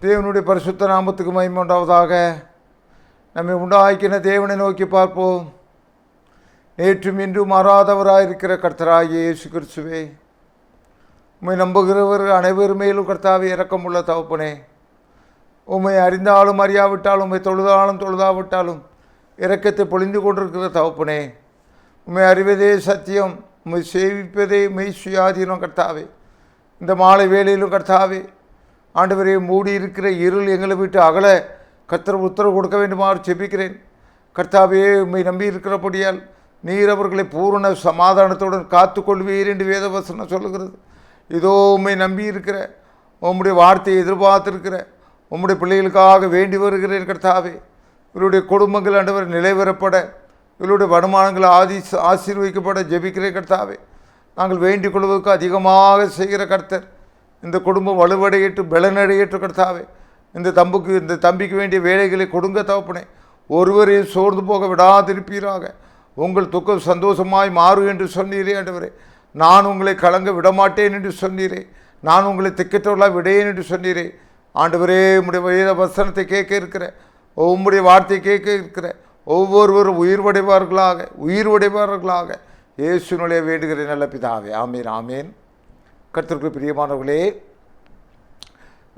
தேவனுடைய பரிசுத்த நாமத்துக்கு மகிமை உண்டாவதாக. நம்மை உண்டாக்கின தேவனை நோக்கி பார்ப்போம். நேற்றும் இன்றும் மாறாதவராயிருக்கிற கர்த்தராகிய இயேசு கிறிஸ்துவே, உம்மை நம்புகிறவர் அனைவர் மேலும் கர்த்தாவே இரக்கமுள்ள தகப்பனே, உம்மை அறிந்தாலும் அறியாவிட்டாலும் உம்மை தொழுதாலும் தொழுதாவிட்டாலும் இரக்கத்தை பொழிந்து கொண்டிருக்கிற தகப்பனே, உம்மை அறிவதே சத்தியம், உம்மை சேவிப்பதே மெய் சுயாதீனம் கர்த்தாவே. இந்த மாலை வேளையிலும் கர்த்தாவே ஆண்டவரே, மூடி இருக்கிற இருள் எங்களை விட்டு அகல கர்த்தர் உத்தரவு கொடுக்க வேண்டுமாறு செபிக்கிறேன். கர்த்தாவே, உம்மை நம்பி இருக்கிறபடியால் நீர் அவர்களை பூரண சமாதானத்துடன் காத்து கொள்வீர் என்று வேதவசனம் சொல்லுகிறது. இதோ உம்மை நம்பி இருக்கிற, உம்முடைய வார்த்தையை எதிர்பார்த்திருக்கிற உம்முடைய பிள்ளைகளுக்காக வேண்டி வருகிறேன் கர்த்தாவே. இவருடைய குடும்பங்கள் ஆண்டவர் நிலைவரப்பட, இவருடைய வருமானங்கள் ஆசீர்வதிக்கப்பட ஜெபிக்கிறேன் கர்த்தாவே. நாங்கள் வேண்டிக் கொள்வதற்கு அதிகமாக செய்கிற கர்த்தர், இந்த குடும்பம் வலுவடையற்று பலனடையற்று கர்த்தாவே. இந்த தம்பிக்கு வேண்டிய வேலைகளை கொடுங்க தகப்பனே. ஒருவரையும் சோர்ந்து போக விடாதிருப்பீராக. உங்கள் துக்கம் சந்தோஷமாய் மாறும் என்று சொன்னீரே ஆண்டவரே. நான் உங்களை கலங்க விடமாட்டேன் என்று சொன்னீரே. நான் உங்களை திக்கற்றவர்களாக விடேன் என்று சொன்னீரே ஆண்டவரே. உம்முடைய வேத வசனத்தை கேட்க இருக்கிற, உம்முடைய வார்த்தையை கேட்க இருக்கிற ஒவ்வொருவரும் உயிர்வடைவார்களாக இயேசுவினுடைய வேண்டுகிறேன் நல்ல பிதாவே. ஆமேன் ஆமேன். கர்த்தருக்கு பிரியமானவர்களே,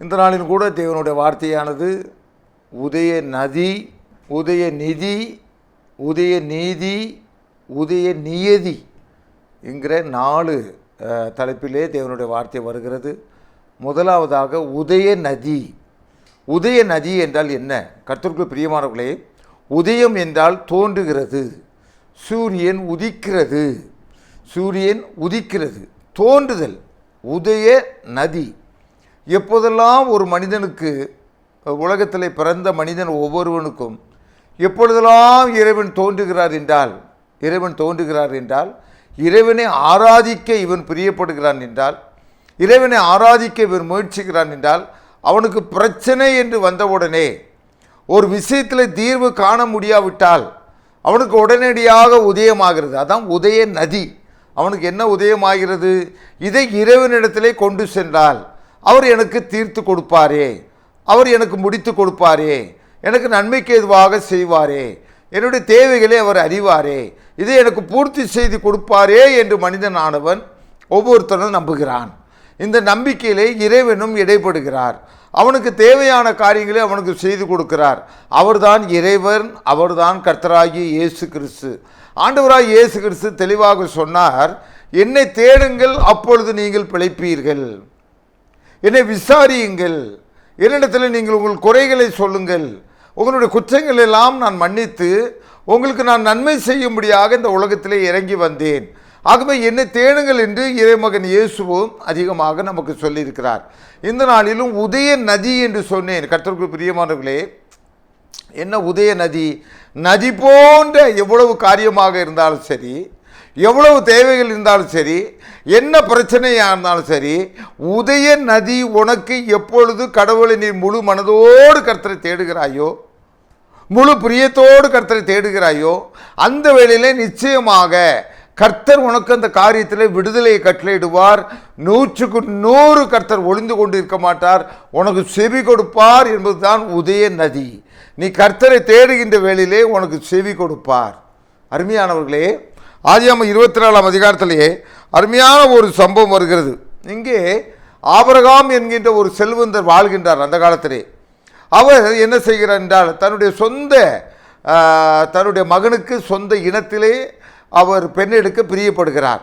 இந்த நாளில் கூட தேவனுடைய வார்த்தையானது உதயநதி, உதயநிதி, உதயநீதி, உதயநியதி என்கிற 4 தலைப்பிலே தேவனுடைய வார்த்தை வருகிறது. முதலாவதாக உதயநதி. உதயநதி என்றால் என்ன? கர்த்தருக்கு பிரியமானவர்களே, உதயம் என்றால் தோன்றுகிறது, சூரியன் உதிக்கிறது, சூரியன் உதிக்கிறது, தோன்றுதல், உதய நதி. எப்போதெல்லாம் ஒரு மனிதனுக்கு, உலகத்தில் பிறந்த மனிதன் ஒவ்வொருவனுக்கும் எப்பொழுதெல்லாம் இறைவன் தோன்றுகிறார் என்றால் இறைவனை ஆராதிக்க இவன் பிரியப்படுகிறான் என்றால், இறைவனை ஆராதிக்க இவன் முயற்சிக்கிறான் என்றால், அவனுக்கு பிரச்சனை என்று வந்தவுடனே, ஒரு விஷயத்தில் தீர்வு காண முடியாவிட்டால் அவனுக்கு உடனடியாக உதயமாகிறது. அதான் உதய நதி. அவனுக்கு என்ன உதயமாகிறது? இதை இறைவனிடத்திலே கொண்டு சென்றால் அவர் எனக்கு தீர்த்து கொடுப்பாரே, அவர் எனக்கு முடித்து கொடுப்பாரே, எனக்கு நன்மைக்கு ஏதுவாக செய்வாரே, என்னுடைய தேவைகளை அவர் அறிவாரே, இதை எனக்கு பூர்த்தி செய்து கொடுப்பாரே என்று மனிதன் ஆனவன் ஒவ்வொருத்தரும் நம்புகிறான். இந்த நம்பிக்கையிலே இறைவனும் இடைப்படுகிறார். அவனுக்கு தேவையான காரியங்களை அவனுக்கு செய்து கொடுக்கிறார். அவர்தான் இறைவன், அவர்தான் கர்த்தராகிய இயேசு கிறிஸ்து. ஆண்டவராகிய இயேசு கிறிஸ்து தெளிவாக சொன்னார், என்னை தேடுங்கள், அப்பொழுது நீங்கள் பிழைப்பீர்கள். என்னை விசாரியுங்கள், என்னிடத்தில் நீங்கள் உங்கள் குறைகளை சொல்லுங்கள், உங்களுடைய குற்றங்கள் எல்லாம் நான் மன்னித்து உங்களுக்கு நான் நன்மை செய்யும்படியாக இந்த உலகத்திலே இறங்கி வந்தேன். ஆகவே என்னை தேடுங்கள் என்று இறைமகன் இயேசுவும் அதிகமாக நமக்கு சொல்லியிருக்கிறார். இந்த நாளிலும் உதய நதி என்று சொன்னேன். கர்த்தருக்கு பிரியமானவர்களே, என்ன உதய நதி? நதி போன்ற எவ்வளவு காரியமாக இருந்தாலும் சரி, எவ்வளவு தேவைகள் இருந்தாலும் சரி, என்ன பிரச்சனையாக இருந்தாலும் சரி, உதய நதி உனக்கு எப்பொழுது கடவுளை நீ முழு மனதோடு கர்த்தரை தேடுகிறாயோ, முழு பிரியத்தோடு கர்த்தரை தேடுகிறாயோ, அந்த வேளையிலே நிச்சயமாக கர்த்தர் உனக்கு அந்த காரியத்தில் விடுதலையை கட்டளையிடுவார். 100க்கு 100 கர்த்தர் ஒளிந்து கொண்டு இருக்க மாட்டார், உனக்கு செவி கொடுப்பார் என்பதுதான் உதய நதி. நீ கர்த்தரை தேடுகின்ற வேளையிலே உனக்கு செவி கொடுப்பார். அருமையானவர்களே, ஆதியாகமம் 24ஆம் அதிகாரத்திலேயே அருமையான ஒரு சம்பவம் வருகிறது. இங்கே ஆபிரகாம் என்கின்ற ஒரு செல்வந்தர் வாழ்கின்றார். அந்த காலத்திலே அவர் என்ன செய்கிறார் என்றால், தன்னுடைய மகனுக்கு சொந்த இனத்திலே அவர் பெண் எடுக்க பிரியப்படுகிறார்.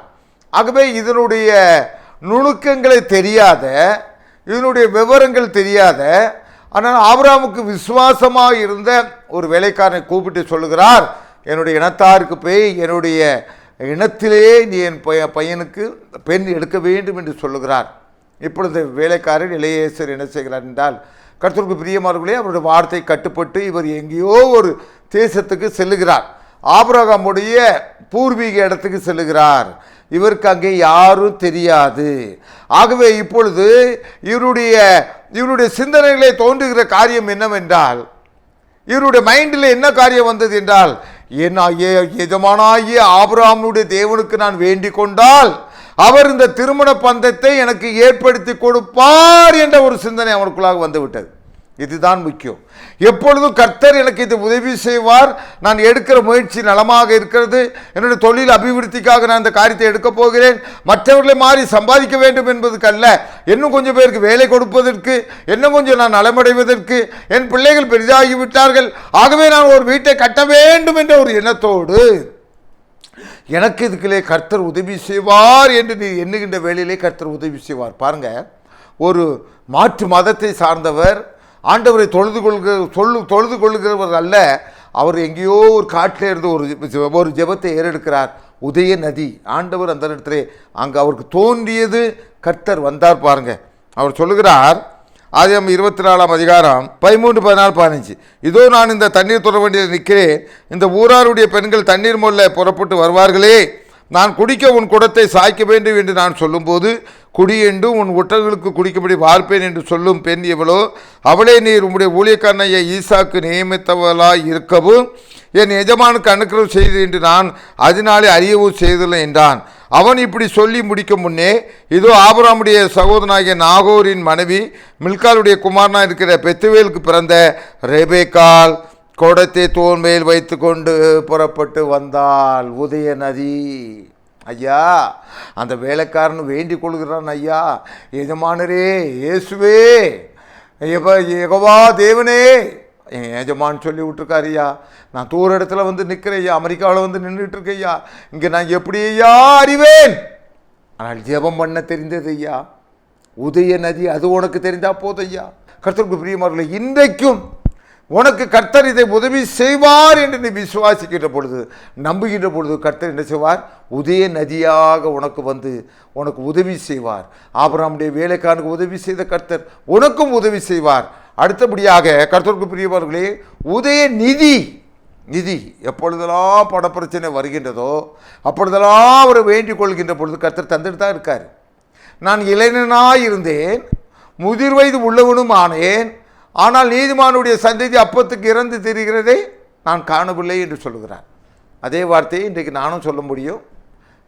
ஆகவே இதனுடைய நுணுக்கங்களை தெரியாத, இதனுடைய விவரங்கள் தெரியாத, ஆனால் ஆபிரகாமுக்கு விசுவாசமாக இருந்த ஒரு வேலைக்காரனை கூப்பிட்டு சொல்லுகிறார், என்னுடைய இனத்தாருக்கு போய் என்னுடைய இனத்திலேயே நீ என் பையனுக்கு பெண் எடுக்க வேண்டும் என்று சொல்லுகிறார். இப்பொழுது வேலைக்காரர் எலியேசர் என்ன செய்கிறார் என்றால், கர்த்தருக்கு பிரியமானவர்களே, அவருடைய வார்த்தை கட்டுப்பட்டு இவர் எங்கேயோ ஒரு தேசத்துக்கு செல்லுகிறார். ஆபிரகாமுடைய பூர்வீக இடத்துக்கு செல்லுகிறார். இவருக்கு அங்கே யாரும் தெரியாது. ஆகவே இப்பொழுது இவருடைய சிந்தனைகளை தோன்றுகிற காரியம் என்னவென்றால், இவருடைய மைண்டில் என்ன காரியம் வந்தது என்றால், எஜமானாகிய ஆபிரகாமுடைய தேவனுக்கு நான் வேண்டிக் கொண்டால் அவர் இந்த திருமண பந்தத்தை எனக்கு ஏற்படுத்தி கொடுப்பார் என்ற ஒரு சிந்தனை அவனுக்குள்ளாக வந்துவிட்டது. இதுதான் முக்கியம். எப்பொழுதும் கர்த்தர் எனக்கு இது உதவி செய்வார், நான் எடுக்கிற முயற்சி நலமாக இருக்கிறது, என்னுடைய தொழில் அபிவிருத்திக்காக நான் இந்த காரியத்தை எடுக்க போகிறேன், மற்றவர்களை மாறி சம்பாதிக்க வேண்டும் என்பதுக்கு அல்ல, இன்னும் கொஞ்சம் பேருக்கு வேலை கொடுப்பதற்கு, இன்னும் கொஞ்சம் நான் நலமடைவதற்கு, என் பிள்ளைகள் பெரிதாகிவிட்டார்கள், ஆகவே நான் ஒரு வீட்டை கட்ட வேண்டும் என்ற ஒரு எண்ணத்தோடு எனக்கு இதுக்குள்ளே கர்த்தர் உதவி செய்வார் என்று நீ எண்ணுகின்ற வேளையிலே கர்த்தர் உதவி செய்வார். பாருங்க, ஒரு மாற்று மதத்தை சார்ந்தவர் ஆண்டவரை தொழுது கொள்கிறவர் அல்ல, அவர் எங்கேயோ ஒரு காட்டில் இருந்து ஒரு ஜெபத்தை ஏறெடுக்கிறார். உதய நதி, ஆண்டவர் அந்த இடத்துல அங்கே அவருக்கு தோன்றியது, கர்த்தர் வந்தார். பாருங்க, அவர் சொல்லுகிறார், ஆதியாகமம் 24 அதிகாரம் 13, 14, 15, இதோ நான் இந்த தண்ணீர் தொட வண்டியில் நிற்கிறேன், இந்த ஊராருடைய பெண்கள் தண்ணீர் மொல்ல புறப்பட்டு வருவார்களே, நான் குடிக்க உன் குடத்தை சாய்க்க வேண்டும் என்று நான் சொல்லும்போது, குடி என்றும் உன் ஒட்டர்களுக்கு குடிக்கும்படி வார்ப்பேன் என்று சொல்லும் பெண் எவளோ, அவளே நீர் உம்முடைய ஊழியக்காரனைய ஈசாக்கு நியமித்தவளாய் இருக்கவும் என் எஜமானுக்கு அனுக்கிரகம் செய்து என்று நான் அதனாலே அறியவும் செய்துள்ள என்றான். அவன் இப்படி சொல்லி முடிக்கும் முன்னே, இதோ ஆபிரகாமுடைய சகோதரனாகிய நாகோரின் மனைவி மில்காலுடைய குமாரனாக இருக்கிற பெத்துவேலுக்கு பிறந்த ரெபேக்காள் குடத்தை தோன் மேல் வைத்து கொண்டு புறப்பட்டு வந்தாள். உதய நதி. ஐயா, அந்த வேலைக்காரன் வேண்டிக் கொள்கிறான், ஐயா எஜமானரே, இயேசுவே, யெகோவா தேவனே, என் எஜமான் சொல்லி விட்டுருக்காரு ஐயா, நான் தூர இடத்துல வந்து நிற்கிறேன் ஐயா, அமெரிக்காவில் வந்து நின்றுட்டு இருக்கேன் ஐயா, இங்கே நான் எப்படி ஐயா அறிவேன்? ஆனால் ஜெபம் பண்ண தெரிந்தது ஐயா. உதய நதி, அது உனக்கு தெரிந்தா போதும் ஐயா. கர்த்தருக்கு பிரியமானவர்களே, இன்றைக்கும் உனக்கு கர்த்தர் இதை உதவி செய்வார் என்று நீ விசுவாசிக்கின்ற பொழுது, நம்புகின்ற பொழுது, கர்த்தர் என்ன செய்வார்? உதய நதியாக உனக்கு வந்து உனக்கு உதவி செய்வார். ஆபிரகாமுடைய வேலைக்காரனுக்கு உதவி செய்த கர்த்தர் உனக்கும் உதவி செய்வார். அடுத்தபடியாக கர்த்தருக்கு பிரியமானவர்களே, உதய நிதி. நிதி எப்பொழுதெல்லாம் பணப்பிரச்சனை வருகின்றதோ அப்பொழுதெல்லாம் அவரை வேண்டிக் கொள்கின்ற பொழுது கர்த்தர் தந்துட்டு தான் இருக்கார். நான் இளைஞனாய் இருந்தேன், முதிர் வயது உள்ளவனும் ஆனேன், ஆனால் நீதிமானுடைய சந்ததி அப்பத்துக்கு இறந்து திரிகிறதை நான் காணவில்லை என்று சொல்லுகிறார். அதே வார்த்தையை இன்றைக்கு நானும் சொல்ல முடியும்.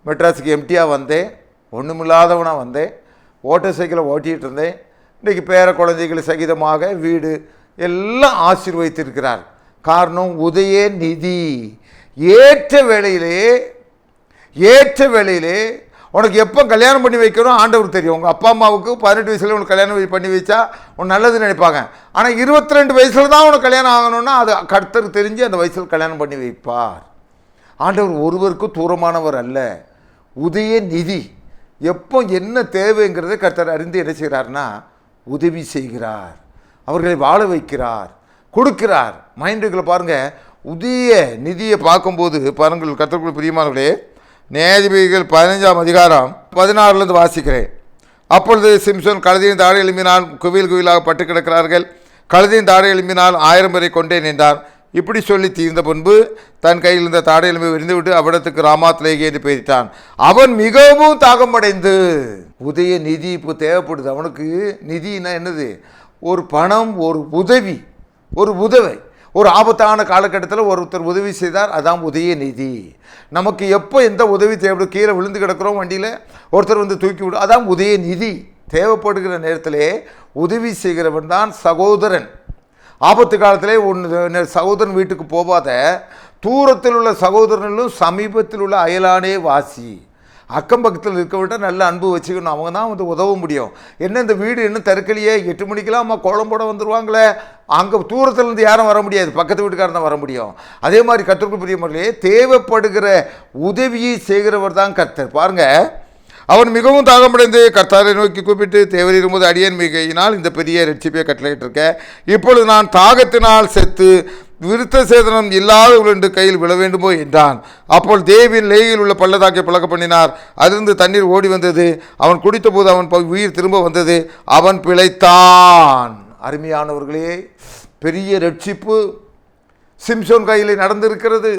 மெட்ராஸுக்கு எம்டியாக வந்தேன், ஒன்றுமில்லாதவனாக வந்தேன், ஓட்டர் சைக்கிளை ஓட்டிகிட்டு இருந்தேன். இன்றைக்கி பேர குழந்தைகள் சகிதமாக வீடு எல்லாம் ஆசீர்வதித்திருக்கிறார். காரணம் உதய நிதி. ஏற்ற வேளையிலே உனக்கு எப்போ கல்யாணம் பண்ணி வைக்கணும் ஆண்டவருக்கு தெரியும். உங்கள் அப்பா அம்மாவுக்கு 18 வயசில் உனக்கு கல்யாணம் பண்ணி வச்சா உன் நல்லது நினைப்பாங்க. ஆனால் 22 வயசில் தான் உனக்கு கல்யாணம் ஆகணும்னா அது கர்த்தருக்கு தெரிஞ்சு அந்த வயசில் கல்யாணம் பண்ணி வைப்பார். ஆண்டவர் ஒருவருக்கும் தூரமானவர் அல்ல. உதய நிதி. எப்போ என்ன தேவைங்கிறத கர்த்தர் அறிந்து என்ன செய்கிறார்னா உதவி செய்கிறார், அவர்களை வாழ வைக்கிறார், கொடுக்கிறார். மைண்டுகளை பாருங்கள், உதய நிதியை பார்க்கும்போது பாருங்கள் கர்த்தருக்குள் பிரியமானவர்களே, நியாயாதிபதிகள் 15 அதிகாரம் 16 வாசிக்கிறேன். அப்பொழுது சிம்சோன் கழுதையின் தாடை எழும்பினால் குவியல் குவியலாக பட்டு கிடக்கிறார்கள், கழுதையின் தாடை எழும்பினால் 1000 பேரை கொண்டேன் என்றார். இப்படி சொல்லி தீர்ந்த பின்பு தன் கையில் இருந்த தாடை எலும்பை விரிந்துவிட்டு அவ்விடத்துக்கு ராமாத்லேகே என்று பெயரிட்டான். அவன் மிகவும் தாகமடைந்து, உதய நிதி இப்போ தேவைப்படுது அவனுக்கு. நிதினா என்னது? ஒரு பணம், ஒரு உதவி, ஒரு ஆபத்தான காலகட்டத்தில் ஒருத்தர் உதவி செய்தார், அதான் உதய நிதி. நமக்கு எப்போ எந்த உதவி தேவைப்படும், கீழே விழுந்து கிடக்கிறோம், வண்டியில் ஒருத்தர் வந்து தூக்கி விடும், அதான் உதய நிதி. தேவைப்படுகிற நேரத்திலே உதவி செய்கிறவன் தான் சகோதரன். ஆபத்து காலத்திலே சகோதரன் வீட்டுக்கு போகாத, தூரத்தில் உள்ள சகோதரனும் சமீபத்தில் உள்ள அயலானே வாசி. அக்கம் பக்கத்தில் இருக்க விட்டால் நல்ல அன்பு வச்சுக்கணும், அவங்க தான் வந்து உதவ முடியும். என்ன இந்த வீடு இன்னும் தற்கொலையே 8 மணிக்கெல்லாம் அம்மா கோலம் போட வந்துடுவாங்களே, அங்கே தூரத்துலேருந்து யாரும் வர முடியாது, பக்கத்து வீட்டுக்காரன் தான் வர முடியும். அதே மாதிரி கர்த்தருக்கு பிரியமானவர்களே, தேவைப்படுகிற உதவியை செய்கிறவர் தான் கர்த்தர். பாருங்கள், அவன் மிகவும் தாகமடைந்து கர்த்தாரை நோக்கி கூப்பிட்டு, தேவர் இருக்கும்போது அடியேன் மிகையினால் இந்த பெரிய ரெட்சிப்பை கட்டளையிட்டிருக்கேன். இப்பொழுது நான் தாகத்தினால் செத்து விருத்த சேதனம் இல்லாதவர்கள் என்று கையில் விழ வேண்டுமோ என்றான். அப்போது தேவின் லேயில் உள்ள பள்ளத்தாக்கை பழக்க பண்ணினார், அதிலிருந்து தண்ணீர் ஓடி வந்தது. அவன் குடித்த போது அவன் உயிர் திரும்ப வந்தது, அவன் பிழைத்தான். அருமையானவர்களே, பெரிய ரட்சிப்பு சிம்சோன் கையில் நடந்திருக்கிறது.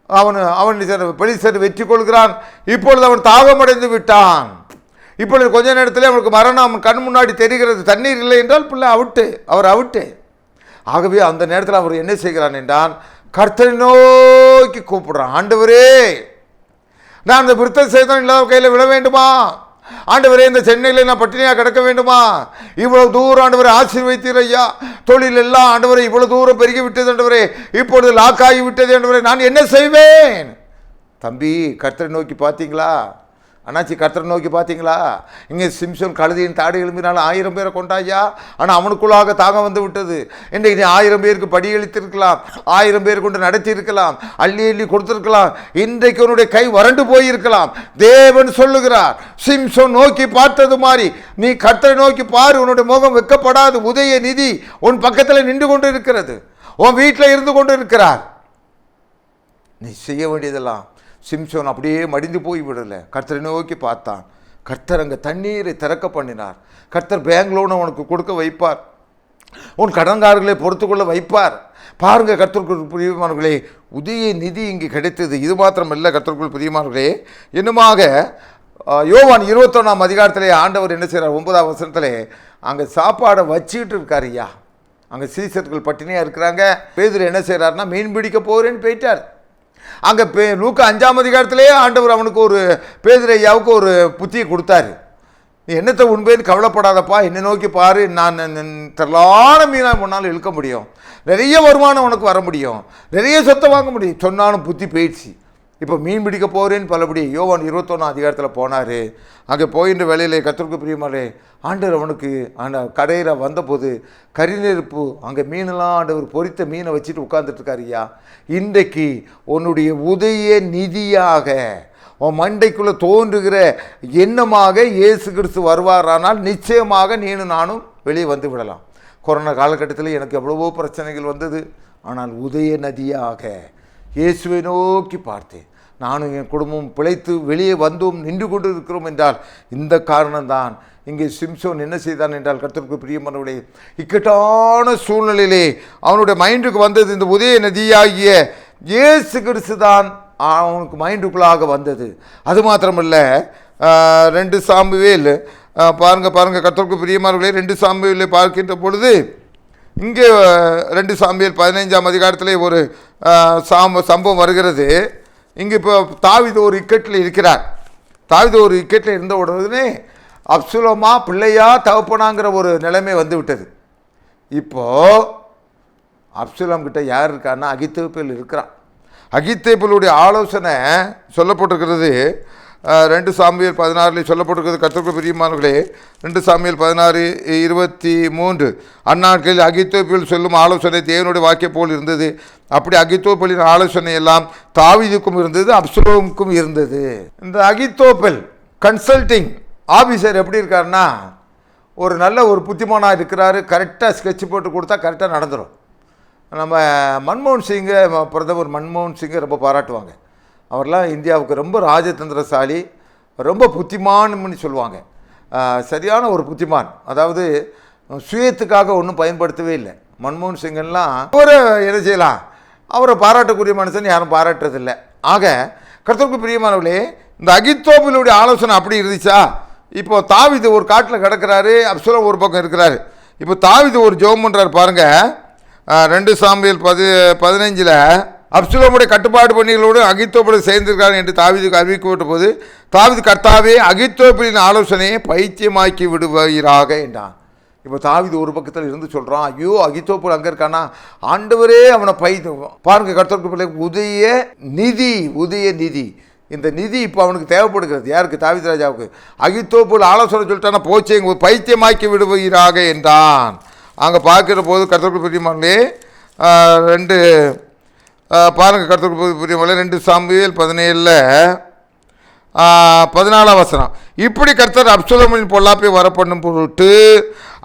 அவன் பெலிஸ்தரை வெற்றி கொள்கிறான். இப்பொழுது அவன் தாகமடைந்து விட்டான். இப்பொழுது கொஞ்ச நேரத்தில் அவனுக்கு மரணம் அவன் கண் முன்னாடி தெரிகிறது. தண்ணீர் இல்லை என்றால் பிள்ளை அவர் அவுட்டு. ஆகவே அந்த நேரத்தில் அவர் என்ன செய்கிறான் என்றால், கர்த்தரை நோக்கி கூப்பிடுறான், ஆண்டவரே, நான் அந்த விருத்த சேதனம் இல்லாத கையில் விழ வேண்டுமா, ஆண்டவரே இந்த சென்னையில் நான் பட்டினியாக கிடக்க வேண்டுமா? இவ்வளவு தூரம் ஆண்டவரை ஆசீர்வதித்தீர் ஐயா. தொழில் எல்லாம் ஆண்டவரை இவ்வளவு தூரம் பெருகி விட்டது ஆண்டவரே, இப்பொழுது லாக்காகி விட்டது ஆண்டவரே, நான் என்ன செய்வேன்? தம்பி, கர்த்தரை நோக்கி பார்த்தீங்களா? அண்ணாச்சி, கர்த்தரை நோக்கி பார்த்தீங்களா? இங்கே சிம்சோன் கழுதியின் தாடி எழும்பினாலும் 1000 பேரை கொண்டாயா, ஆனால் அவனுக்குள்ளாக தாகம் வந்து விட்டது. இன்றைக்கு நீ 1000 பேருக்கு படியளித்திருக்கலாம், 1000 பேர் கொண்டு நடத்தி இருக்கலாம், அள்ளி அள்ளி கொடுத்திருக்கலாம். இன்றைக்கு உன்னுடைய கை வறண்டு போயிருக்கலாம். தேவன் சொல்லுகிறார், சிம்சோன் நோக்கி பார்த்தது மாதிரி நீ கர்த்தரை நோக்கி பாரு, உன்னுடைய முகம் வெட்கப்படாது. உதய நிதி உன் பக்கத்தில் நின்று கொண்டு இருக்கிறது, உன் வீட்டில் இருந்து கொண்டு இருக்கிறார். நீ செய்ய வேண்டியதெல்லாம். சிம்சோன் அப்படியே மடிந்து போய் விடலை, கர்த்தரை நோக்கி பார்த்தான். கர்த்தர் அங்கே தண்ணீரை திறக்க பண்ணினார். கர்த்தர் பேங்க் லோனை உனக்கு கொடுக்க வைப்பார், உன் கடன்காரர்களை பொறுத்துக்கொள்ள வைப்பார். பாருங்கள் கர்த்தருக்குள் பிரியமானவர்களே, உதய நிதி இங்கே கிடைத்தது. இது மாத்திரமல்ல கர்த்தருக்குள் பிரியமானவர்களே, இன்னுமாக யோவான் 21ஆம் அதிகாரத்திலே ஆண்டவர் என்ன செய்கிறார்? 9ஆம் வசனத்திலே அங்கே சாப்பாடை வச்சுக்கிட்டு இருக்கார் ஐயா. அங்கே சீசர்கள் பட்டினியாக இருக்கிறாங்க. பேதுரு என்ன செய்கிறாருன்னா, மீன் பிடிக்க போகிறேன்னு போயிட்டார். அங்கே லூக்கா 5ஆம் அதிகாரத்திலேயே ஆண்டவர் அவனுக்கு ஒரு பேதுரு ஐயாவுக்கு ஒரு புத்தியை கொடுத்தாரு. நீ என்னத்தை உண்பேன்னு கவலைப்படாதப்பா, என்னை நோக்கி பாரு, நான் திரளான மீனாக முன்னாலும் இழுக்க முடியும், நிறைய வருமானம் உனக்கு வர முடியும், நிறைய சொத்தை வாங்க முடியும் சொன்னாலும் புத்தி போயிடுச்சு. இப்போ மீன் பிடிக்க போகிறேன்னு பலபடி யோவான் 21ஆம் அதிகாரத்தில் போனார். அங்கே போயின்ற வேலையிலே கர்த்தருக்கு பிரியமானே ஆண்டவர் அவனுக்கு அந்த கடையில் வந்தபோது கரிநெருப்பு, அங்கே மீனெல்லாம் ஆண்டவர் பொரித்த மீனை வச்சுட்டு உட்கார்ந்துட்டுருக்காரு ஐயா. இன்றைக்கு உன்னுடைய உதய நிதியாக உன் மண்டைக்குள்ளே தோன்றுகிற எண்ணமாக இயேசு கிறிஸ்து வருவாரானால் நிச்சயமாக நீனும் நானும் வெளியே வந்து விடலாம். கொரோனா காலகட்டத்தில் எனக்கு எவ்வளவோ பிரச்சனைகள் வந்தது, ஆனால் உதய நதியாக இயேசுவை நோக்கி பார்த்தேன். நானும் என் குடும்பம் பிழைத்து வெளியே வந்தோம், நின்று கொண்டு இருக்கிறோம் என்றால் இந்த காரணம்தான். இங்கே சிம்சோன் என்ன செய்தான் என்றால், கர்த்தருக்கு பிரியமானவர்களே, இக்கட்டான சூழ்நிலையிலே அவனுடைய மைண்டுக்கு வந்தது இந்த உதய நதியாகிய இயேசு கிறிஸ்து தான் அவனுக்கு மைண்டுக்குள்ளாக வந்தது. அது மாத்திரமல்ல, 2 சாமுவேல் பாருங்க கர்த்தருக்கு பிரியமானவர்களே, 2 சாமுவேலை பார்க்கின்ற பொழுது இங்கே 2 சாமுவேல் 15ஆம் அதிகாரத்திலே ஒரு சம்பவம் வருகிறது. இங்கே இப்போ தாவீது ஒரு இக்கட்டில் இருக்கிறார். தாவீது ஒரு இக்கட்டில் இருந்த உடனே அப்சலோமா பிள்ளையா தகப்பனாங்கிற ஒரு நிலைமை வந்து விட்டது. இப்போது அப்சலோம் கிட்ட யார் இருக்கான்னா அகித்தோப்பேல் இருக்கிறான். அகித்தோப்பேலுடைய ஆலோசனை சொல்லப்பட்டிருக்கிறது 2 சாமுவேல் 16 சொல்லப்பட்டிருக்கிறது. கர்த்தருக்கு பிரியமானவர்களே, 2 சாமுவேல் 16:23 அந்நாட்களில் அகித்தோப்பேல் சொல்லும் ஆலோசனை தேவனுடைய வாக்கிய போல் இருந்தது. அப்படி அகித்தோப்பேலின் ஆலோசனை எல்லாம் தாவீதுக்கும் இருந்தது, அப்சலோமுக்கும் இருந்தது. இந்த அகித்தோப்பேல் கன்சல்டிங் ஆஃபீஸர் எப்படி இருக்காருன்னா, ஒரு நல்ல ஒரு புத்திமானாக இருக்கிறாரு. கரெக்டாக ஸ்கெட்ச் போட்டு கொடுத்தா கரெக்டாக நடந்துடும். நம்ம மன்மோகன் சிங்கை, பிரதமர் மன்மோகன் சிங்கை ரொம்ப பாராட்டுவாங்க. அவர்லாம் இந்தியாவுக்கு ரொம்ப ராஜதந்திரசாலி, ரொம்ப புத்திமான்னு சொல்லுவாங்க. சரியான ஒரு புத்திமான், அதாவது சுயத்துக்காக ஒன்றும் பயன்படுத்தவே இல்லை. மன்மோகன் சிங்கெல்லாம் அவரை என்ன செய்யலாம், அவரை பாராட்டக்கூடிய மனுஷன் யாரும் பாராட்டுறதில்லை. ஆக கர்த்தருக்கு பிரியமானவர்களே, இந்த அகித்தோப்பேலுடைய ஆலோசனை அப்படி இருந்துச்சா? இப்போ தாவீது ஒரு காட்டில் கிடக்கிறாரு, அப்சலோம் ஒரு பக்கம் இருக்கிறாரு. இப்போ தாவீது ஒரு ஜெபம் பண்ணுறாரு பாருங்க. 2 சாமுவேல் 15 அப்சலோமுடைய கட்டுப்பாடு பணிகளோடு அகித்தோப்பேல் சேர்ந்திருக்காரு என்று தாவீதுக்கு அறிவிக்கப்பட்ட போது, தாவீது கர்த்தாவே அகித்தோப்பேலின் ஆலோசனையை பைத்தியமாக்கி விடுவீராக என்றான். இப்போ தாவீது ஒரு பக்கத்தில் இருந்து சொல்கிறான், ஐயோ அகித்தோப்பேல் அங்கே இருக்கானா, ஆண்டவரே அவனை பாருங்க கர்த்தருக்கு பிள்ளை உதய நிதி, உதய நிதி. இந்த நிதி இப்போ அவனுக்கு தேவைப்படுகிறது. யாருக்கு? தாவீது ராஜாவுக்கு. அகித்தோப்பேல் ஆலோசனை சொல்லிட்டானா போச்சு, பைத்தியமாக்கி விடுவீராக என்றான். அங்கே பார்க்கிற போது கர்த்தருக்கு பிரியமானே 2 பாருங்கள் கர்த்தருக்கு பிரியமானே 2 சாமுவேல் 17 14ஆம் வசனம். இப்படி கர்த்தர் அப்சலோமின் பொல்லாப்பை வரப்பண்ணும் பொருட்டு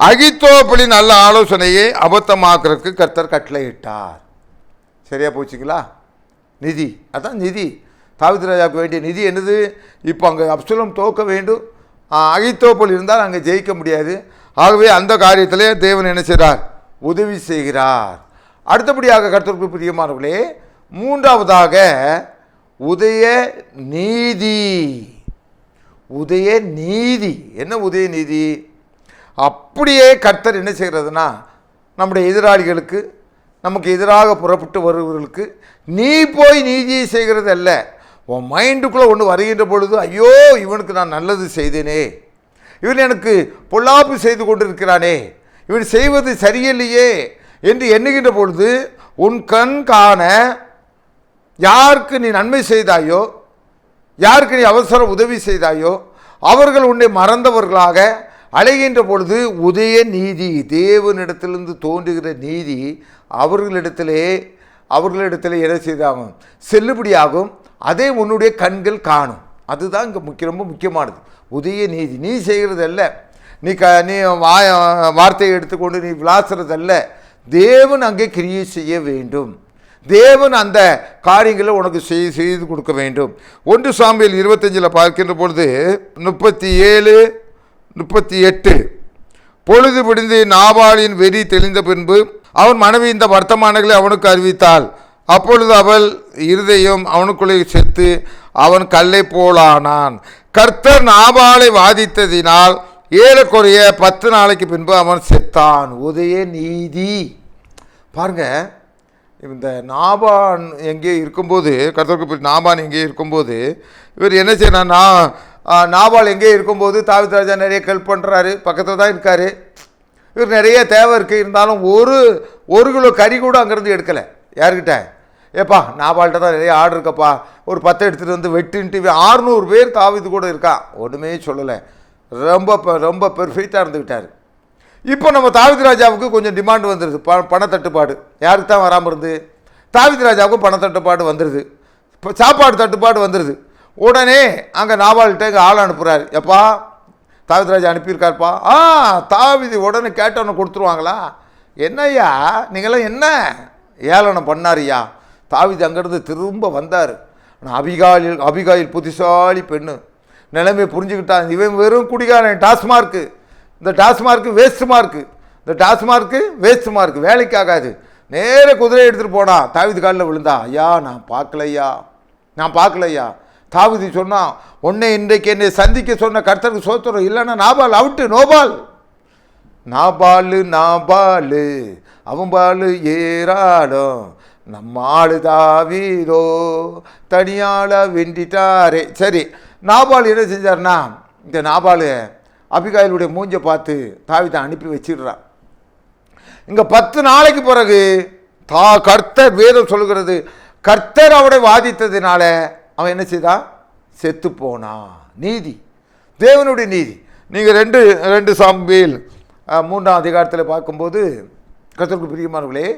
அகித்தோப்பேலின் நல்ல ஆலோசனையை அபத்தமாக்குறதுக்கு கர்த்தர் கட்டளையிட்டார். சரியா போச்சுங்களா? நிதி, அதான் நிதி. தாவீது ராஜாவுக்கு வேண்டிய நிதி என்னது? இப்போ அங்கே அப்சலோம் தோக்க வேண்டும், அகித்தோப்பேல் இருந்தால் அங்கே ஜெயிக்க முடியாது. ஆகவே அந்த காரியத்திலே தேவன் என்ன செய்கிறார்? உதவி செய்கிறார். அடுத்தபடியாக கர்த்தருக்கு பிரியமானவர்களே, 3ஆவதாக உதய நீதி. உதய நீதி என்ன? உதய நீதி அப்படியே கர்த்தர் என்ன செய்கிறதுனா, நம்முடைய நமக்கு எதிராக புறப்பட்டு வருவர்களுக்கு நீ போய் நீதியை செய்கிறது அல்ல, உன் மைண்டுக்குள்ளே ஒன்று வருகின்ற பொழுது, ஐயோ இவனுக்கு நான் நல்லது செய்தேனே, இவன் எனக்கு பொல்லாப்பு செய்து கொண்டிருக்கிறானே, இவன் செய்வது சரியில்லையே என்று எண்ணுகின்ற பொழுது, உன் கண் காண யாருக்கு நீ நன்மை செய்தாயோ, யாருக்கு நீ அவசர உதவி செய்தாயோ, அவர்கள் உன்னை மறந்தவர்களாக அழைகின்ற பொழுது, உதய நீதி, தேவனிடத்திலிருந்து தோன்றுகிற நீதி அவர்களிடத்திலே என்ன செய்தாகும், செல்லுபடியாகும். அதே உன்னுடைய கண்கள் காணும். அதுதான் இங்கே ரொம்ப முக்கியமானது. உதய நீதி நீ செய்கிறது அல்ல, நீ வார்த்தையை எடுத்துக்கொண்டு நீ விளாசுறதல்ல. தேவன் அங்கே கிரியை செய்ய வேண்டும். தேவன் அந்த காரியங்களை உனக்கு செய்து கொடுக்க வேண்டும். 1 சாமுவேல் 25 பார்க்கின்ற பொழுது 37-38, பொழுது விடிந்து நாபாலின் வெறி தெளிந்த பின்பு அவன் மனைவி இந்த வர்த்தமானங்களை அவனுக்கு அறிவித்தாள். அப்பொழுது அவள் இருதயம் அவனுக்குள்ளே செத்து அவன் கல்லை போலானான். கர்த்தர் நாபாலை வாதித்ததினால் ஏறக்குறைய 10 நாளைக்கு பின்பு அவன் செத்தான். உதய நீதி பாருங்க. இந்த நாபான் எங்கே இருக்கும்போது, கர்த்தருக்கு நாபான் எங்கே இருக்கும்போது இவர் என்ன செய்யணும்னா, நாபால் எங்கே இருக்கும்போது தாவீது ராஜா நிறைய ஹெல்ப் பண்ணுறாரு, பக்கத்தில் தான் இருக்கார். இவர் நிறைய தேவை இருக்குது, இருந்தாலும் ஒரு கிலோ கறி கூட அங்கேருந்து எடுக்கலை. யார்கிட்ட? ஏப்பா நாபால்கிட்ட தான் நிறைய ஆர்டர் இருக்கப்பா, ஒரு 10 எடுத்துகிட்டு வந்து வெட்டுன்ட்டு 600 பேர் தாவீது கூட இருக்கான், ஒன்றுமே சொல்லலை. ரொம்ப பெர்ஃபெக்டாக இருந்துக்கிட்டார். இப்போ நம்ம தாவீது ராஜாவுக்கு கொஞ்சம் டிமாண்ட் வந்துடுது, பணத்தட்டுப்பாடு. யாருக்கு தான் வராமல் இருந்து? தாவீது ராஜாவுக்கும் பணத்தட்டுப்பாடு வந்துடுது, இப்போ சாப்பாடு தட்டுப்பாடு வந்துடுது. உடனே அங்கே நாபால்கிட்ட இங்கே ஆள் அனுப்புகிறாரு. எப்பா தாவீது ராஜா அனுப்பியிருக்காருப்பா. தாவீது உடனே கேட்டவனை கொடுத்துருவாங்களா? என்னய்யா நீங்களாம் என்ன ஏளனம் பண்ணாரியா? தாவீது அங்கேருந்து திரும்ப வந்தார். ஆனால் அபிகாயில் புத்திசாலி பெண்ணு, நிலைமை புரிஞ்சுக்கிட்டான். இவன் வெறும் குடிகாரன், டாஸ்மார்க்கு, இந்த டாஸ்மார்க்கு வேஸ்ட் மார்க்கு, வேலைக்கு ஆகாது. நேர குதிரை எடுத்துகிட்டு போனான், தாவீது காலில் விழுந்தா. ஐயா நான் பார்க்கலையா. தாவீது சொன்னான், உன்னை இன்றைக்கு என்னை சந்திக்க சொன்ன கர்த்தருக்கு சோத்திரம், இல்லைன்னா நாபால் அவுட்டு, நாபாலு அவன் பாலு ஏறாடும், நம்ம ஆளு தாவீதோ தனியால வெண்டிட்டாரே. சரி, நாபால் என்ன செஞ்சார்னா, இந்த நாபால் அபிகாயிலுடைய மூஞ்சை பார்த்து தாவீதை அனுப்பி வச்சிடுறான். இங்கே 10 நாளைக்கு பிறகு கர்த்தர் வேதம் சொல்கிறது, கர்த்தர் அவனை வாதித்ததினால அவன் என்ன செய்தான்? செத்து போனான். நீதி, தேவனுடைய நீதி. நீங்கள் 2 சாமுவேல் 3ஆம் அதிகாரத்தில் பார்க்கும்போது, கர்த்தருக்கு பிரியமானவர்களே,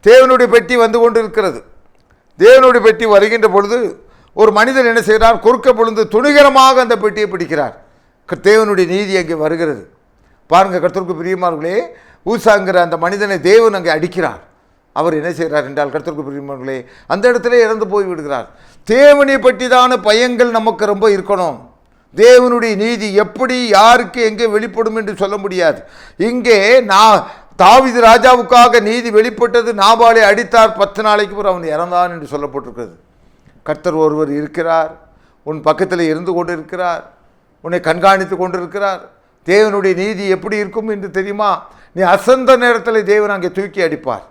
தேவனுடைய பெட்டி வந்து கொண்டு இருக்கிறது. தேவனுடைய பெட்டி வருகின்ற பொழுது ஒரு மனிதன் என்ன செய்கிறார்? குறுக்க பொழுது துணிகரமாக அந்த பெட்டியை பிடிக்கிறார். தேவனுடைய நீதி அங்கே வருகிறது. பாருங்கள், கர்த்தருக்கு பிரியமானவர்களே, ஊசாங்கிற அந்த மனிதனை தேவன் அங்கே அடிக்கிறார். அவர் என்ன செய்கிறார் என்றால், கர்த்தருக்கு பிரியமானவர்களே, அந்த இடத்துல இறந்து போய் விடுகிறார். தேவனை பற்றி தான பயங்கள் நமக்கு ரொம்ப இருக்கணும். தேவனுடைய நீதி எப்படி யாருக்கு எங்கே வெளிப்படும் என்று சொல்ல முடியாது. இங்கே தாவீது ராஜாவுக்காக நீதி வெளிப்பட்டது. நாபாலை அடித்தார், 10 நாளைக்கு பிறகு அவன் இறந்தான் என்று சொல்லப்பட்டிருக்கிறது. கர்த்தர் ஒருவர் இருக்கிறார், உன் பக்கத்தில் இருந்து கொண்டு இருக்கிறார், உன்னை கண்காணித்து கொண்டிருக்கிறார். தேவனுடைய நீதி எப்படி இருக்கும் என்று தெரியுமா? நீ அசந்த நேரத்தில் தேவன் அங்கே தூக்கி அடிப்பார்.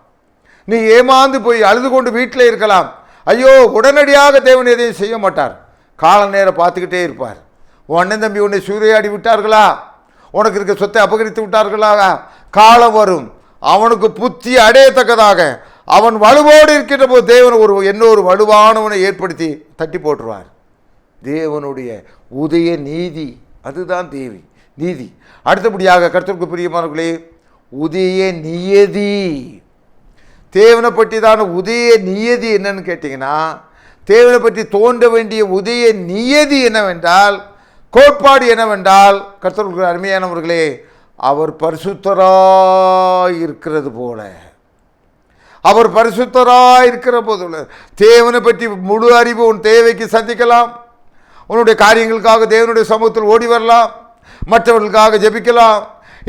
நீ ஏமாந்து போய் அழுது கொண்டு வீட்டில் இருக்கலாம். ஐயோ, உடனடியாக தேவன் எதையும் செய்ய மாட்டார். கால நேரம் பார்த்துக்கிட்டே இருப்பார். உன் அண்ணன் தம்பி உன்னை சூறையாடி விட்டார்களா? உனக்கு இருக்க சொத்தை அபகரித்து விட்டார்களா? காலம் வரும், அவனுக்கு புத்தி அடையத்தக்கதாக அவன் வலுவோடு இருக்கின்ற போது தேவன் இன்னொரு வலுவானவனை ஏற்படுத்தி தட்டி போட்டுருவார். தேவனுடைய உதய நீதி, அதுதான் நீதி. அடுத்தபடியாக கர்த்தருக்கு பிரியமானவர்களே, உதய நியதி. தேவனை பற்றி தான உதய நியதி என்னன்னு கேட்டிங்கன்னா, தேவனை பற்றி தோன்ற வேண்டிய உதய நியதி என்னவென்றால், கோட்பாடு என்னவென்றால், கர்த்தருக்கு அருமையானவர்களே, அவர் பரிசுத்தராய் இருக்கிறது போல, அவர் பரிசுத்தராய் இருக்கிற போது தேவனை பற்றி முழு அறிவு உன் தேவைக்கு சந்திக்கலாம். உன்னுடைய காரியங்களுக்காக தேவனுடைய சமூகத்தில் ஓடி வரலாம், மற்றவர்களுக்காக ஜெபிக்கலாம்.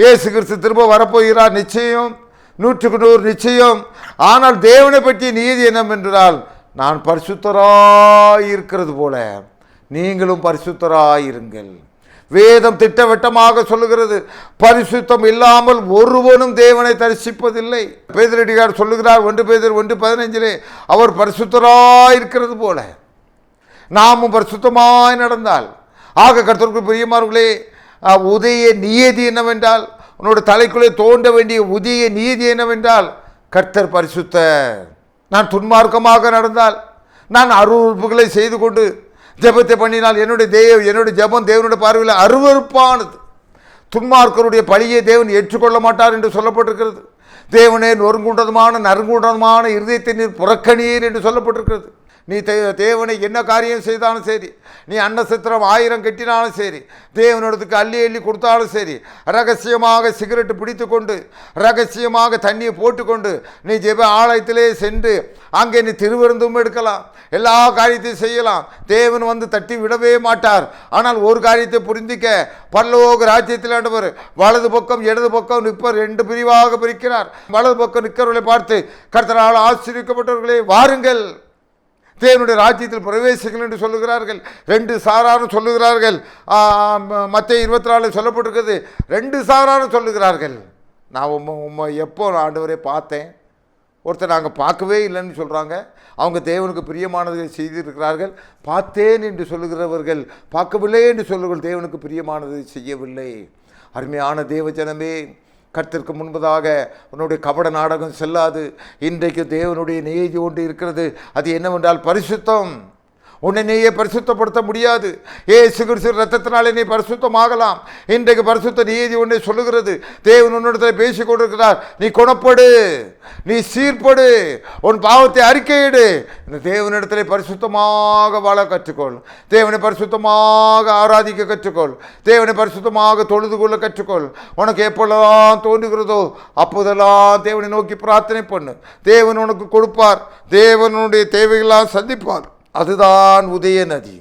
இயேசு கிறிஸ்து திரும்ப வரப்போகிறார், நிச்சயம், 100க்கு 100 நிச்சயம். ஆனால் தேவனை பற்றி நீதி என்னவென்றால், நான் பரிசுத்தராய் இருக்கிறது போல நீங்களும் பரிசுத்தராயிருங்கள். வேதம் திட்டவட்டமாக சொல்லுகிறது, பரிசுத்தம் இல்லாமல் ஒருவனும் தேவனை தரிசிப்பதில்லை. பேதுருடியார் சொல்லுகிறார், 1 பேதுரு 1:15, அவர் பரிசுத்தராயிருக்கிறது போல. நாமும் பரிசுத்தமாய் நடந்தால். ஆக கர்த்தருக்கு பிரியமானவர்களே, உதய நியதி என்னவென்றால், உன்னோட தலைக்குள்ளே தோன்ற வேண்டிய உதய நியதி என்னவென்றால், கர்த்தர் பரிசுத்தர். நான் துன்மார்க்கமாக நடந்தால், நான் அருவருப்புகளை செய்து கொண்டு ஜெபத்தை பண்ணினால் என்னுடைய ஜெபம் தேவனுடைய பார்வையில் அருவருப்பானது. துன்மார்க்கருடைய பழியை தேவன் ஏற்றுக்கொள்ள மாட்டார் என்று சொல்லப்பட்டிருக்கிறது. தேவனே நறுங்குண்டதுமான இருதயத்தை நீர் புறக்கணியீர் என்று சொல்லப்பட்டிருக்கிறது. நீ தேவனை என்ன காரியம் செய்தாலும் சரி, நீ அன்னசத்திரம் 1000 கட்டினாலும் சரி, தேவனிடத்துக்கு அள்ளி அள்ளி கொடுத்தாலும் சரி, ரகசியமாக சிகரெட்டு பிடித்து கொண்டு ரகசியமாக தண்ணியை போட்டுக்கொண்டு நீ ஜெப ஆலயத்திலே சென்று அங்கே நீ திருவிருந்தும் எடுக்கலாம், எல்லா காரியத்தையும் செய்யலாம். தேவன் வந்து தட்டி விடவே மாட்டார். ஆனால் ஒரு காரியத்தை புரிந்திக்க, பரலோக ராஜ்யத்தில் ஆண்டவர் வலது பக்கம் இடது பக்கம் நிற்பர் 2 பிரிவாக பிரிக்கிறார். வலது பக்கம் நிற்கிறவர்களை பார்த்து, கர்த்தரால் ஆசீர்வதிக்கப்பட்டவர்களே வாருங்கள், தேவனுடைய ராஜ்யத்தில் பிரவேசிகள் என்று சொல்லுகிறார்கள். 2 சாராரும் சொல்லுகிறார்கள். மத்தேயு 24 சொல்லப்பட்டிருக்கிறது, 2 சாராரும் சொல்லுகிறார்கள். நான் உம்மை எப்போ ஆண்டவரே பார்த்தேன், ஒருத்தர் நாங்கள் பார்க்கவே இல்லைன்னு சொல்கிறாங்க. அவங்க தேவனுக்கு பிரியமானதை செய்திருக்கிறார்கள். பார்த்தேன் என்று சொல்லுகிறவர்கள் பார்க்கவில்லை என்று சொல்லுங்கள், தேவனுக்கு பிரியமானதை செய்யவில்லை. அருமையான தேவ ஜனமே, கர்த்தருக்கு முன்பதாக உன்னுடைய கபட நாடகம் செல்லாது. இன்றைக்கு தேவனுடைய நியதி ஒன்று இருக்கிறது. அது என்னவென்றால் பரிசுத்தம். உன்னை நீயே பரிசுத்தப்படுத்த முடியாது. இயேசு கிறிஸ்து ரத்தத்தினாலே நீ பரிசுத்தமாகலாம். இன்றைக்கு பரிசுத்த நியதி ஒன்றை சொல்லுகிறது. தேவன் உன்னிடத்தில் பேசிக் கொண்டிருக்கிறார். நீ குணப்படு, நீ சீர்படு, உன் பாவத்தை அறிக்கையிடு. தேவனிடத்தில் பரிசுத்தமாக வாழ கற்றுக்கொள், தேவனை பரிசுத்தமாக ஆராதிக்க கற்றுக்கொள், தேவனை பரிசுத்தமாக தொழுது கொள்ள கற்றுக்கொள். உனக்கு எப்பொழுதெல்லாம் தோன்றுகிறதோ அப்போதெல்லாம் தேவனை நோக்கி பிரார்த்தனை பண்ணு. தேவன் உனக்கு கொடுப்பார், தேவனுடைய தேவைகளாம் சந்திப்பார். அதுதான் உதய நதி,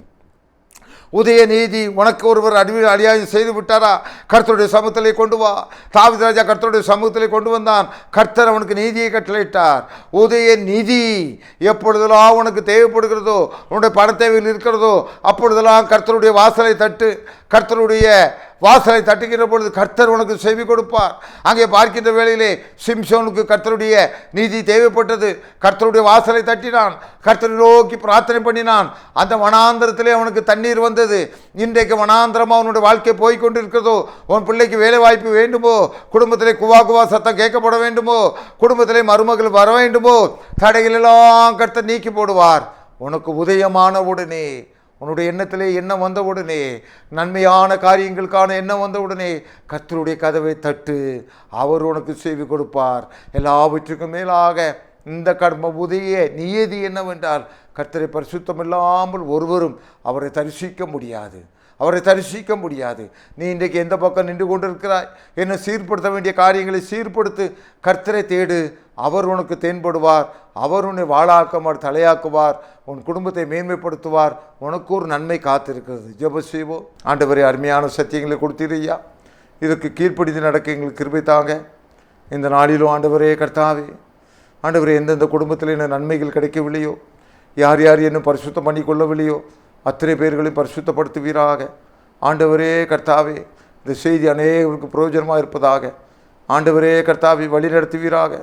உதய நீதி. உனக்கு ஒருவர் அநியாயம் செய்து விட்டாரா, கர்த்தருடைய சமூகத்திலே கொண்டு வா. தாவீது ராஜா கர்த்தருடைய சமூகத்திலே கொண்டு வந்தான். கர்த்தர் அவனுக்கு நீதியை கட்டளையிட்டார். உதய நிதி எப்பொழுதெல்லாம் உனக்கு தேவைப்படுகிறதோ, உன்னுடைய பண தேவைகள் இருக்கிறதோ அப்பொழுதெல்லாம் கர்த்தருடைய வாசலை தட்டு. கர்த்தருடைய வாசலை தட்டுகின்ற பொழுது கர்த்தர் உனக்கு செவி கொடுப்பார். அங்கே பார்க்கின்ற வேளையிலே சிம்சோனுக்கு கர்த்தருடைய நீதி தேவைப்பட்டது. கர்த்தருடைய வாசலை தட்டினான், கர்த்தரை நோக்கி பிரார்த்தனை பண்ணினான். அந்த வனாந்திரத்திலே அவனுக்கு தண்ணீர் வந்தது. இன்றைக்கு வனாந்திரமாக அவனுடைய வாழ்க்கை போய்கொண்டிருக்கிறதோ, உன் பிள்ளைக்கு வேலை வாய்ப்பு வேண்டுமோ, குடும்பத்திலே குவா சத்தம் கேட்கப்பட வேண்டுமோ, குடும்பத்திலே மருமகள் வர வேண்டுமோ, தடைகளெல்லாம் கர்த்தர் நீக்கி போடுவார். உனக்கு உதயமான உடனே, உன்னுடைய எண்ணத்திலே எண்ணம் வந்தவுடனே, நன்மையான காரியங்களுக்கான எண்ணம் வந்தவுடனே கர்த்தருடைய கதவை தட்டு, அவர் உனக்கு செவி கொடுப்பார். எல்லாவற்றுக்கும் மேலாக இந்த உதய நியதி என்னவென்றால், கர்த்தரை பரிசுத்தம் இல்லாமல் ஒருவரும் அவரை தரிசிக்க முடியாது, அவரை தரிசிக்க முடியாது. நீ இன்றைக்கு எந்த பக்கம் நின்று கொண்டிருக்கிறாய்? என்ன சீர்படுத்த வேண்டிய காரியங்களை சீர்படுத்து, கர்த்தரை தேடு. அவர் உனக்கு தென்படுவார், அவர் உன்னை வாழாக்குவார், தலையாக்குவார், உன் குடும்பத்தை மேன்மைப்படுத்துவார். உனக்கு ஒரு நன்மை காத்திருக்கிறது. ஜெபம் செய்வோம். ஆண்டவரே, அருமையான சத்தியங்களை கொடுத்தீரையா, இதற்கு கீழ்ப்படிந்து நடக்க எங்களுக்கு கிருபை தாங்க. இந்த நாளிலும் ஆண்டவரே கர்த்தாவே, ஆண்டவரே, எந்தெந்த குடும்பத்தில் என்ன நன்மைகள் கிடைக்கவில்லையோ, யார் யார் இன்னும் பரிசுத்தம் பண்ணி கொள்ளவில்லையோ அத்தனை பேர்களையும் பரிசுத்தப்படுத்துவீராக. ஆண்டவரே கர்த்தாவே, இந்த செய்தி அநேகருக்கு பிரயோஜனமாக இருப்பதாக. ஆண்டவரே கர்த்தாவே, வழி நடத்துவீராக.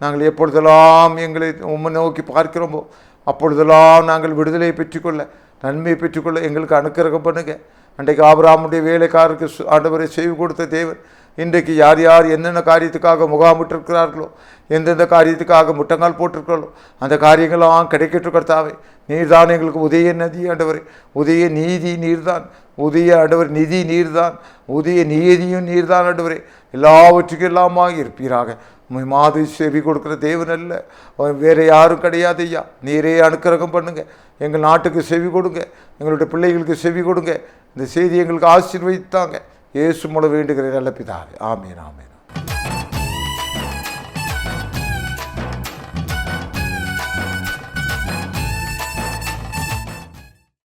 நாங்கள் எப்பொழுதெல்லாம் எங்களை உம்மை நோக்கி பார்க்கிறோமோ அப்பொழுதெல்லாம் நாங்கள் விடுதலையை பெற்றுக்கொள்ள, நன்மையை பெற்றுக்கொள்ள எங்களுக்கு அனுக்கிரகம் பண்ணுங்க. அன்றைக்கு ஆபிரகாமுடைய வேலைக்காரருக்கு ஆண்டவரை செய்து கொடுத்த தேவன் இன்றைக்கு யார் யார் என்னென்ன காரியத்துக்காக முகாமிட்டிருக்கிறார்களோ, எந்தெந்த காரியத்துக்காக முட்டங்கால் போட்டிருக்கிறார்களோ அந்த காரியங்களாம் கிடைக்கட்டும் கர்த்தாவே. நீர்தான் எங்களுக்கு உதய நதி ஆண்டவரே, உதய நீதி நீர்தான், உதய ஆண்டவர் நிதி நீர்தான், உதய நீதியும் நீர்தான் ஆண்டவரே. எல்லாவற்றுக்கும் எல்லாமாக இருப்பீராக. மாது செவி கொடுக்குற தேவன் அல்ல, வேறு யாரும் கிடையாது ஐயா. நீரே அனுக்கிரகம் பண்ணுங்க, எங்கள் நாட்டுக்கு செவி கொடுங்க, எங்களுடைய பிள்ளைகளுக்கு செவி கொடுங்க. இந்த செய்தி எங்களுக்கு ஆசீர்வதித்தாங்க. இயேசு மூலம் வேண்டுகிறேன் நல்ல பிதாவே. ஆமீன், ஆமீன்.